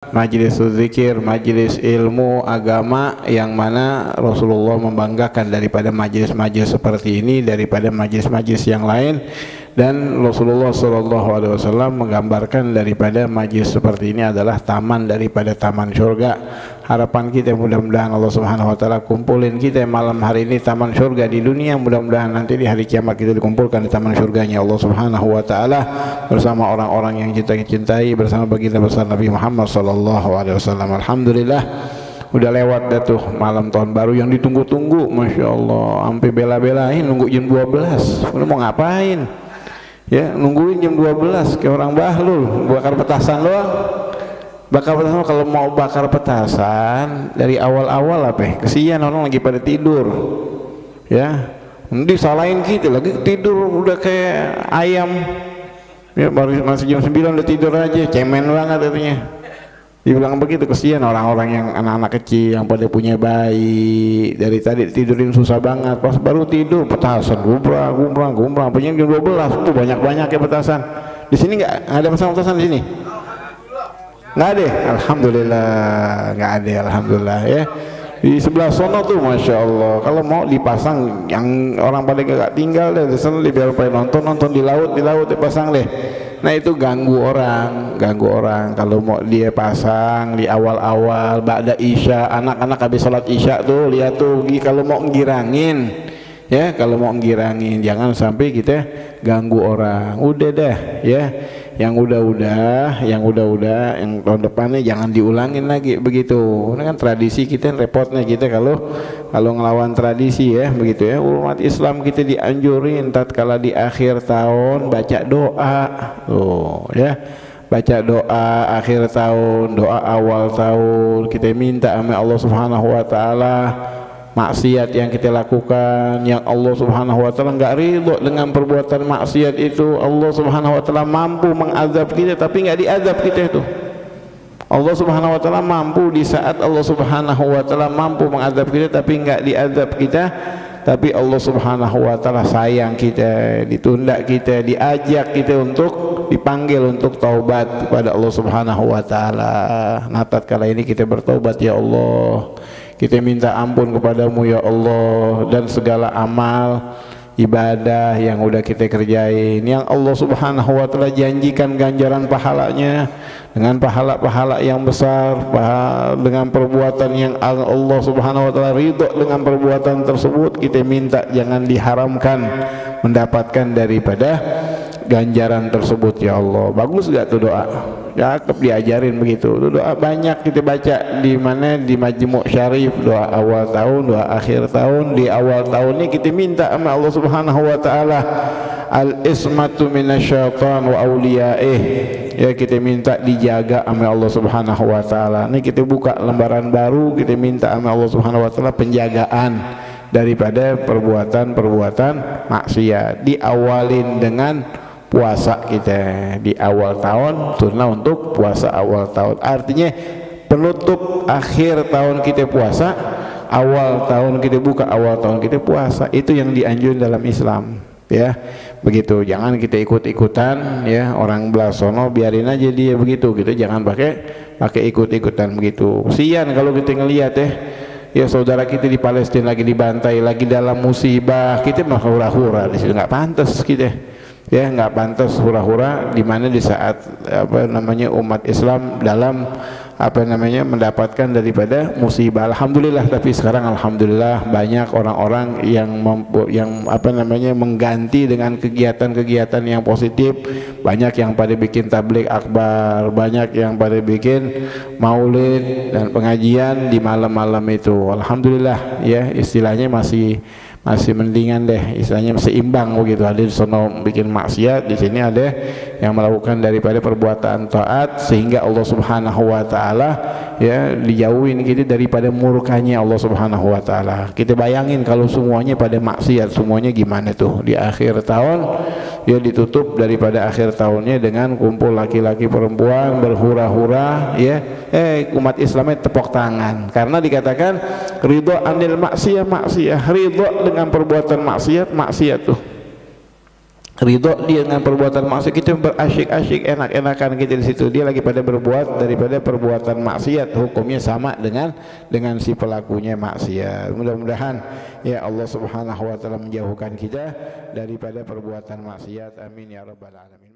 majelis zikir, majelis ilmu agama yang mana Rasulullah membanggakan daripada majelis-majelis seperti ini daripada majelis-majelis yang lain, dan Rasulullah SAW menggambarkan daripada majelis seperti ini adalah taman daripada taman surga. Harapan kita mudah-mudahan Allah Subhanahu wa taala kumpulin kita malam hari ini taman surga di dunia, mudah-mudahan nanti di hari kiamat kita dikumpulkan di taman surganya Allah Subhanahu wa taala bersama orang-orang yang kita cintai, bersama baginda besar Nabi Muhammad sallallahu alaihi wasallam. Alhamdulillah udah lewat dah tuh malam tahun baru yang ditunggu-tunggu, Masya Allah, sampai bela-belain nunggu jam 12. Udah mau ngapain? Ya, nungguin jam 12 kayak orang bahlul, bakar petasan doang. Bakar petasan, kalau mau bakar petasan dari awal-awal apa ya? Kesian orang lagi pada tidur. Ya, disalahin kita lagi tidur udah kayak ayam. Ya, baru masih jam 9 udah tidur aja, cemen banget katanya. Dibilang begitu, kesian orang-orang yang anak-anak kecil yang pada punya bayi, dari tadi tidurin susah banget, pas baru tidur petasan gumbrang punya jam 12. Banyak-banyak ya petasan. Di sini nggak ada masalah petasan di sini? Nggak ada, alhamdulillah nggak ada, alhamdulillah ya. Di sebelah sono tuh Masya Allah, kalau mau dipasang yang orang pada gak tinggal deh di sana, biar pada nonton di laut dipasang deh. Nah itu ganggu orang kalau mau dia pasang di awal-awal ba'da isya, anak-anak habis sholat isya tuh lihat tuh, kalau mau ngirangin ya, kalau mau ngirangin jangan sampai kita ganggu orang. Udah dah ya, yang udah yang tahun depannya jangan diulangin lagi begitu. Ini kan tradisi kita, repotnya kita kalau ngelawan tradisi ya begitu ya. Umat Islam kita dianjurin tatkala di akhir tahun baca doa tuh ya, baca doa akhir tahun, doa awal tahun, kita minta sama Allah Subhanahu wa taala maksiat yang kita lakukan yang Allah Subhanahu wa taala enggak ridho dengan perbuatan maksiat itu, Allah Subhanahu wa taala mampu mengazab kita tapi enggak diazab kita itu. Allah Subhanahu wa taala mampu di saat Allah Subhanahu wa taala mampu mengazab kita tapi enggak diazab kita, tapi Allah Subhanahu wa taala sayang kita, ditunda kita, diajak kita untuk dipanggil untuk taubat kepada Allah Subhanahu wa taala. Nah tatkala ini kita bertaubat, ya Allah, kita minta ampun kepadamu ya Allah, dan segala amal ibadah yang udah kita kerjain yang Allah Subhanahu wa taala janjikan ganjaran pahalanya dengan pahala-pahala yang besar, dengan perbuatan yang Allah Subhanahu wa taala ridho dengan perbuatan tersebut, kita minta jangan diharamkan mendapatkan daripada ganjaran tersebut ya Allah. Bagus gak tuh doa? Cakep, diajarin begitu. Doa banyak kita baca di mana, di Majmu' Syarif, doa awal tahun, doa akhir tahun. Di awal tahun ini kita minta sama Allah Subhanahu wa taala al-ismatu minasyaitan wa awliyaih. Ya, kita minta dijaga sama Allah Subhanahu wa taala. Ini kita buka lembaran baru, kita minta sama Allah Subhanahu wa taala penjagaan daripada perbuatan-perbuatan maksiat. Diawalin dengan puasa kita di awal tahun, sunnah untuk puasa awal tahun. Artinya penutup akhir tahun kita puasa, awal tahun kita buka, awal tahun kita puasa. Itu yang dianjurkan dalam Islam ya begitu. Jangan kita ikut-ikutan ya, orang belah sono biarin aja dia begitu gitu, jangan pakai ikut-ikutan begitu. Kesian kalau kita ngelihat ya saudara kita di Palestina lagi dibantai, lagi dalam musibah, kita mah hura-hura di situ, nggak pantas kita ya, nggak pantas hura-hura di mana di saat umat Islam dalam mendapatkan daripada musibah. Alhamdulillah, tapi sekarang alhamdulillah banyak orang-orang yang mengganti dengan kegiatan-kegiatan yang positif. Banyak yang pada bikin tabligh akbar, banyak yang pada bikin maulid dan pengajian di malam-malam itu. Alhamdulillah ya, istilahnya masih mendingan deh, istilahnya seimbang begitu. Ada di sono bikin maksiat, di sini ada yang melakukan daripada perbuatan taat, sehingga Allah Subhanahu wa taala ya dijauhin kita daripada murkanya Allah Subhanahu wa taala. Kita bayangin kalau semuanya pada maksiat, semuanya gimana tuh di akhir tahun ya, ditutup daripada akhir tahunnya dengan kumpul laki-laki perempuan berhura-hura ya. Umat Islamnya tepuk tangan karena dikatakan ridho anil maksiyah, ridho dengan perbuatan maksiat tuh ridho dia dengan perbuatan maksiat, kita berasyik-asyik enak-enakan kita di situ, dia lagi pada berbuat daripada perbuatan maksiat, hukumnya sama dengan si pelakunya maksiat. Mudah-mudahan ya Allah Subhanahu wa taala menjauhkan kita daripada perbuatan maksiat. Amin ya rabbal alamin.